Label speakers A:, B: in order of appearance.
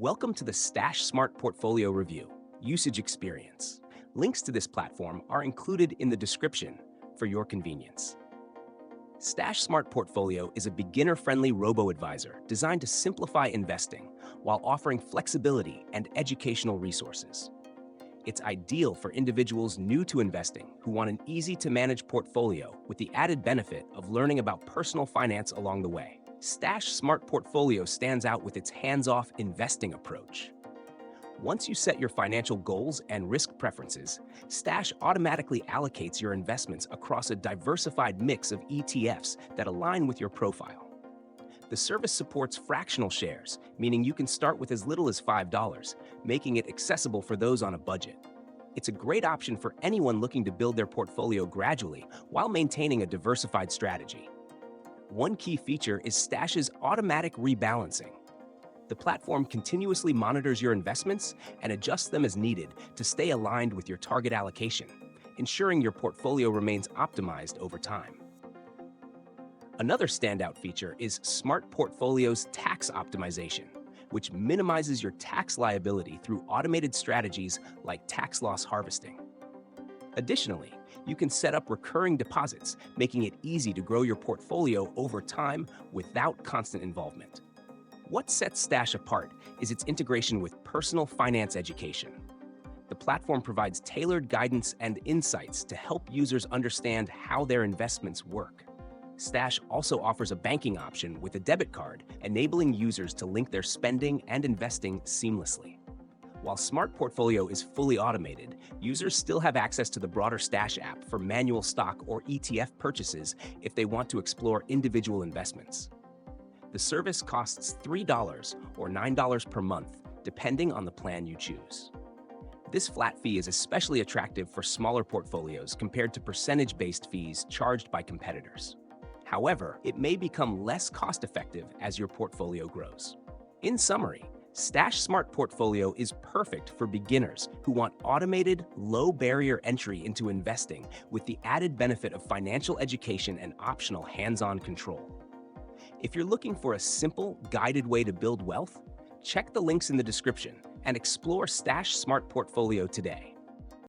A: Welcome to the Stash Smart Portfolio Review Usage Experience. Links to this platform are included in the description for your convenience. Stash Smart Portfolio is a beginner-friendly robo-advisor designed to simplify investing while offering flexibility and educational resources. It's ideal for individuals new to investing who want an easy-to-manage portfolio with the added benefit of learning about personal finance along the way. Stash Smart Portfolio stands out with its hands-off investing approach. Once you set your financial goals and risk preferences, Stash automatically allocates your investments across a diversified mix of ETFs that align with your profile. The service supports fractional shares, meaning you can start with as little as $5, making it accessible for those on a budget. It's a great option for anyone looking to build their portfolio gradually while maintaining a diversified strategy. One key feature is Stash's automatic rebalancing. The platform continuously monitors your investments and adjusts them as needed to stay aligned with your target allocation, ensuring your portfolio remains optimized over time. Another standout feature is Smart Portfolio's tax optimization, which minimizes your tax liability through automated strategies like tax loss harvesting. Additionally, you can set up recurring deposits, making it easy to grow your portfolio over time without constant involvement. What sets Stash apart is its integration with personal finance education. The platform provides tailored guidance and insights to help users understand how their investments work. Stash also offers a banking option with a debit card, enabling users to link their spending and investing seamlessly. While Smart Portfolio is fully automated, users still have access to the broader Stash app for manual stock or ETF purchases if they want to explore individual investments. The service costs $3 or $9 per month, depending on the plan you choose. This flat fee is especially attractive for smaller portfolios compared to percentage-based fees charged by competitors. However, it may become less cost-effective as your portfolio grows. In summary, Stash Smart Portfolio is perfect for beginners who want automated, low-barrier entry into investing with the added benefit of financial education and optional hands-on control. If you're looking for a simple, guided way to build wealth, check the links in the description and explore Stash Smart Portfolio today.